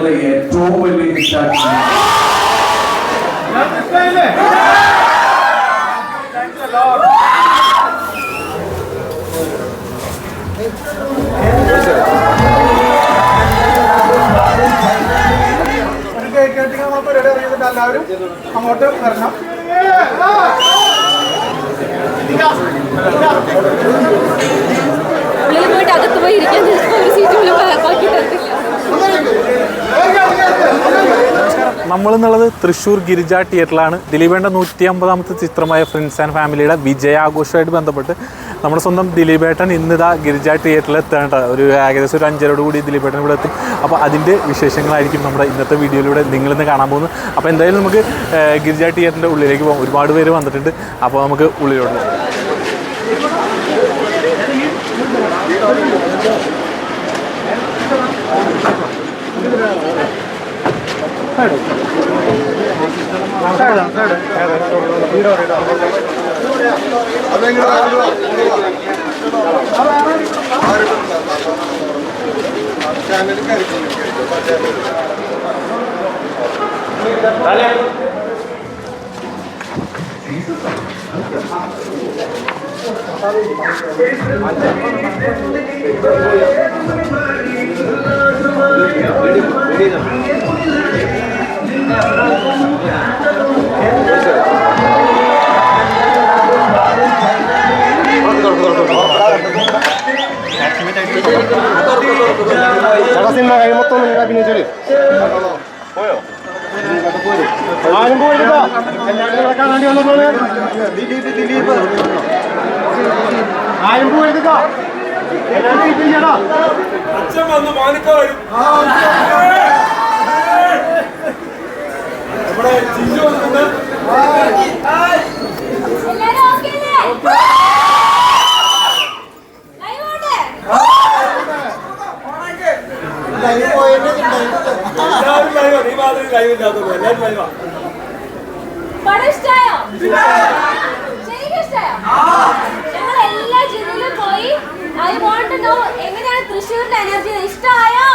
തൃശ്ശൂരിലെ ഏറ്റവും വലിയ ഹിറ്റാക്കി എല്ലാവരും അങ്ങോട്ട് വരണം. പോയിട്ട് അകത്ത് പോയി ഇരിക്കാൻ ഒരു സീറ്റ് പോലും ബാക്കി തരത്തില്ല. നമ്മളെന്നുള്ളത് തൃശ്ശൂർ ഗിരിജ തിയേറ്ററിലാണ്. ദിലീപേട്ടൻ്റെ 150ാമത്തെ ചിത്രമായ ഫ്രണ്ട്സ് ആൻഡ് ഫാമിലിയുടെ വിജയാഘോഷമായിട്ട് ബന്ധപ്പെട്ട് നമ്മുടെ സ്വന്തം ദിലീപേട്ടൻ ഇന്നിതാ ഗിരിജ തിയേറ്ററിൽ എത്തേണ്ട ഏകദേശം ഒരു 5:30 കൂടി ദിലീപേട്ടൻ ഇവിടെ എത്തും. അപ്പോൾ അതിൻ്റെ വിശേഷങ്ങളായിരിക്കും നമ്മുടെ ഇന്നത്തെ വീഡിയോയിലൂടെ നിങ്ങളിന്ന് കാണാൻ പോകുന്നത്. അപ്പോൾ എന്തായാലും നമുക്ക് ഗിരിജ തിയേറ്ററിൻ്റെ ഉള്ളിലേക്ക് പോകാം. ഒരുപാട് പേര് വന്നിട്ടുണ്ട്. അപ്പോൾ നമുക്ക് ഉള്ളിലോട്ട് സിനിമ കഴിയുമ്പോൾ നിങ്ങൾ അഭിനയിച്ചോളൂ. പോയോ? ആരും പോയില്ല. എല്ലാവരും കാണാണ്ടി വന്നപ്പോൾ ദിലീപ് ആരും പോയിരുന്നില്ല. എല്ലാവരും അച്ഛൻ വന്നു മാനിക്ക വരും. നമ്മുടെ ചിഞ്ചു വന്നിട്ടുണ്ട്. എല്ലാ ജില്ലയിലും പോയി ഐ വാണ്ട് ടു നോ എങ്ങനെയാണ് തൃശ്ശൂരിന്റെ എനർജി. ഇഷ്ടമായോ?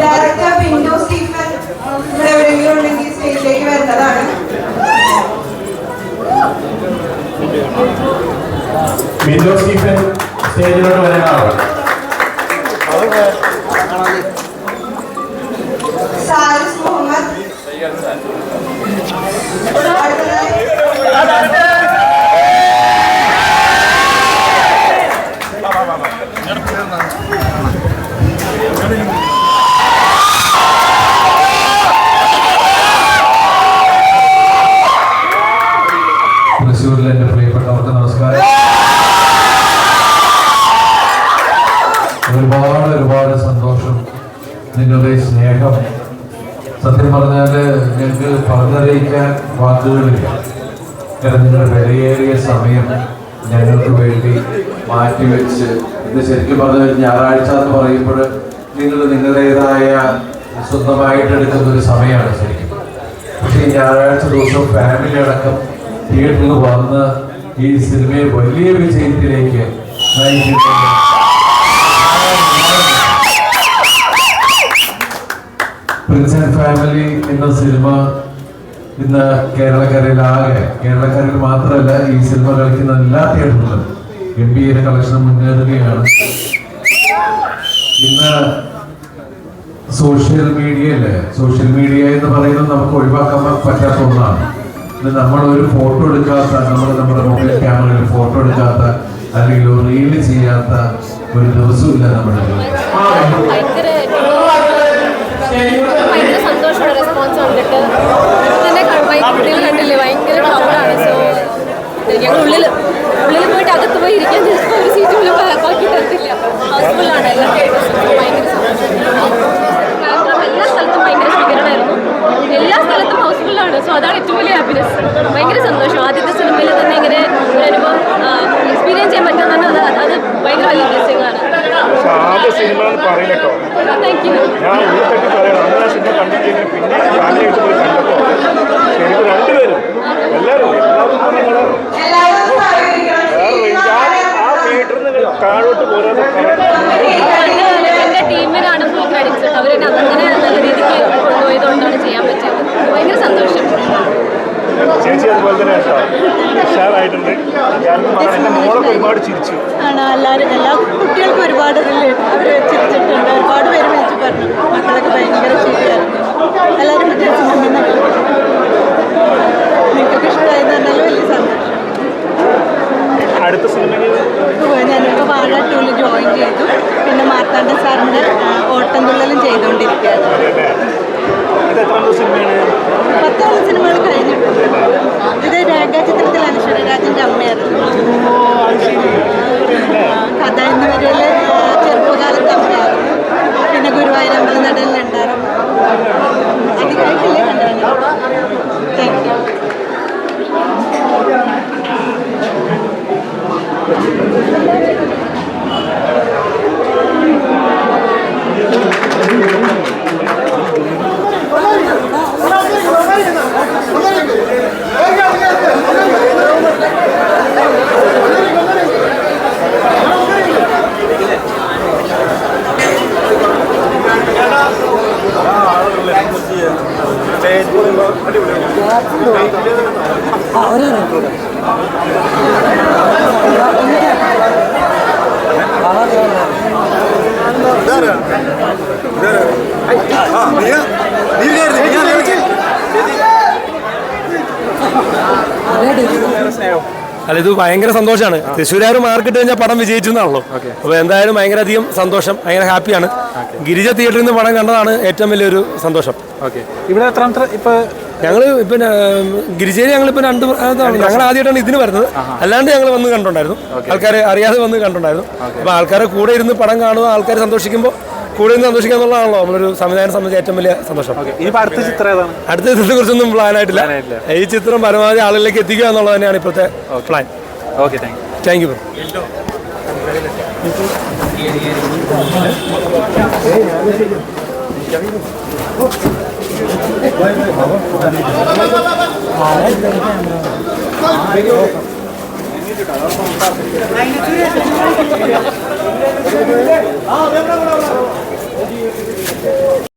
ഡയറക്ടർ വിൻഡോ സ്റ്റീഫൻ എവിടെയെങ്കിലും ഉണ്ടെങ്കിൽ സ്റ്റേജിലേക്ക് വരുന്നതാണ്. വിൻഡോ സ്റ്റീഫൻ സ്റ്റേജിലോട്ട് വരാനാണ്. സാരിസ് മുഹമ്മദ്. തൃശ്ശൂരിലെ എൻ്റെ പ്രിയപ്പെട്ടവർക്ക് നമസ്കാരം. ഒരുപാട് സന്തോഷം. നിങ്ങളുടെ സ്നേഹം സത്യം പറഞ്ഞാൽ ഞങ്ങൾക്ക് പറഞ്ഞറിയിക്കാൻ വാക്കുകളില്ല. കാരണം നിങ്ങളുടെ വിലയേറിയ സമയം ഞങ്ങൾക്ക് വേണ്ടി മാറ്റിവെച്ച് ഇത് ശരിക്കും പറഞ്ഞാൽ ഞായറാഴ്ച എന്ന് പറയുമ്പോൾ നിങ്ങൾ നിങ്ങളുടേതായ സ്വന്തമായിട്ട് എടുക്കുന്ന ഒരു സമയമാണ് ശരിക്കും. പക്ഷേ ഈ ഞായറാഴ്ച ദിവസം ഫാമിലി അടക്കം തിയേറ്ററിൽ വന്ന് ഈ സിനിമയെ വലിയ വിജയത്തിലേക്ക് നയിച്ചിട്ടുണ്ട്. പ്രിൻസ് ആൻഡ് ഫാമിലി എന്ന സിനിമ ഇന്ന് കേരളക്കരയിൽ മാത്രമല്ല ഈ സിനിമ കളിക്കുന്ന എല്ലാ തിയേറ്ററിലും ഗംഭീര കളക്ഷൻ മുന്നേറുകയാണ്. ഇന്ന് സോഷ്യൽ മീഡിയ എന്ന് പറയുന്നത് നമുക്ക് ഒഴിവാക്കാൻ പറ്റാത്ത ഒന്നാണ്. ഇന്ന് നമ്മളൊരു ഫോട്ടോ എടുക്കാത്ത, നമ്മുടെ മൊബൈൽ ക്യാമറയിൽ ഫോട്ടോ എടുക്കാത്ത അല്ലെങ്കിൽ റീല് ചെയ്യാത്ത ഒരു ദിവസവും ഇല്ല നമ്മുടെ. ഭയങ്കര സന്തോഷമുള്ള റെസ്പോൺസ് വന്നിട്ട് തന്നെ കുട്ടികൾ കണ്ടില്ലേ, ഭയങ്കര ക്രൗഡാണ്. സോ ഞങ്ങൾ ഉള്ളിൽ പോയിട്ട് അകത്ത് പോയി ഇരിക്കാൻ ഒരു സീറ്റ് പോലും ബാക്കി തരത്തില്ല. ഹൗസ്ഫുള്ളാണ് എല്ലാ തിയേറ്റേഴ്സും. ഭയങ്കര സന്തോഷം. കാരണം എല്ലാ സ്ഥലത്തും ഭയങ്കര സ്വീകരണമായിരുന്നു, എല്ലാ സ്ഥലത്തും ഹൗസ്ഫുള്ളാണ്. സോ അതാണ് ഏറ്റവും വലിയ ഹാപ്പിനെസ്. ഭയങ്കര സന്തോഷം. ആദ്യത്തെ സിനിമയിൽ തന്നെ ഇങ്ങനെ ഒരു അനുഭവം എക്സ്പീരിയൻസ് ചെയ്യാൻ പറ്റുന്ന തന്നെ അത് ഭയങ്കര വലിയ ബ്ലെസ്സിംഗ് ആണ്. Thank you. എൻ്റെ ടീമിനാണ് ഫുൾ ക്രെഡിറ്റ്സ്. അവരെന്നെ അതങ്ങനെ നല്ല രീതിക്ക് കൊണ്ടുപോയതുകൊണ്ടാണ് ചെയ്യാൻ പറ്റിയത്. ഭയങ്കര സന്തോഷം. ചേച്ചി അതുപോലെ തന്നെ ഉഷാറായിട്ടുണ്ട്. ഒരുപാട് ചിരിച്ചു ആണ് എല്ലാവരും, എല്ലാ കുട്ടികൾക്കും ഒരുപാട് അവർ ചിരിച്ചിട്ടുണ്ട്. ഒരുപാട് പേര് വിളിച്ചു പറഞ്ഞു മക്കളൊക്കെ ഭയങ്കര ചിരിയായിരുന്നു. എല്ലാവരും നിങ്ങൾക്കൊക്കെ ഇഷ്ടമായെന്ന് പറഞ്ഞാൽ വലിയ സന്തോഷം. അടുത്ത സിനിമയിൽ ഞാനിപ്പോൾ വാഴ 2 ജോയിൻ ചെയ്തു. പിന്നെ മാർത്താണ്ഡ സാറിൻ്റെ ഓട്ടംതുള്ളലും ചെയ്തുകൊണ്ടിരിക്കുകയാണ്. 10 സിനിമകൾ കഴിഞ്ഞിട്ടുണ്ട്. ഇത് രേഖാചിത്രത്തിൽ അനശ്വരരാജൻ്റെ അമ്മയായിരുന്നു. കഥ എന്നിവരിൽ ചെറുപ്പകാലത്ത് അമ്മയായിരുന്നു. പിന്നെ ഗുരുവായൂർ അമ്പലനടയിലുണ്ടായിരുന്നു. അധികമായിട്ടില്ലേ കണ്ടാണ്. Thank you. അല്ല, ഇത് ഭയങ്കര സന്തോഷമാണ്. തൃശ്ശൂരുകാർ മാർക്കിട്ട് കഴിഞ്ഞാൽ പടം വിജയിച്ചു എന്നാണല്ലോ. അപ്പോൾ എന്തായാലും ഭയങ്കര അധികം സന്തോഷം, ഭയങ്കര ഹാപ്പിയാണ്. ഗിരിജ തിയേറ്ററിൽ നിന്ന് പടം കണ്ടതാണ് ഏറ്റവും വലിയൊരു സന്തോഷം. ഇവിടെ എത്രാമത്തെ ഇപ്പൊ ഞങ്ങൾ ഇപ്പം ഗിരിജയിൽ ഞങ്ങളിപ്പോൾ ഞങ്ങൾ ആദ്യമായിട്ടാണ് ഇതിന് വരുന്നത്. അല്ലാണ്ട് ഞങ്ങൾ വന്ന് കണ്ടിട്ടുണ്ടായിരുന്നു, ആൾക്കാരെ അറിയാതെ വന്ന് കണ്ടിട്ടുണ്ടായിരുന്നു. അപ്പോൾ ആൾക്കാരെ കൂടെ ഇരുന്ന് പടം കാണുക, ആൾക്കാർ സന്തോഷിക്കുമ്പോൾ കൂടെ നിന്ന് സന്തോഷിക്കുക എന്നുള്ളതാണല്ലോ നമ്മളൊരു സംവിധാനം സംബന്ധിച്ച് ഏറ്റവും വലിയ സന്തോഷം. അടുത്ത ചിത്രം ഏതാണ്? അടുത്ത ചിത്രത്തെ കുറിച്ചൊന്നും പ്ലാൻ ആയിട്ടില്ല. ഈ ചിത്രം പരമാവധി ആളുകളിലേക്ക് എത്തിക്കുക എന്നുള്ളത് തന്നെയാണ് ഇപ്പോഴത്തെ plan. Okay, thank you. Bro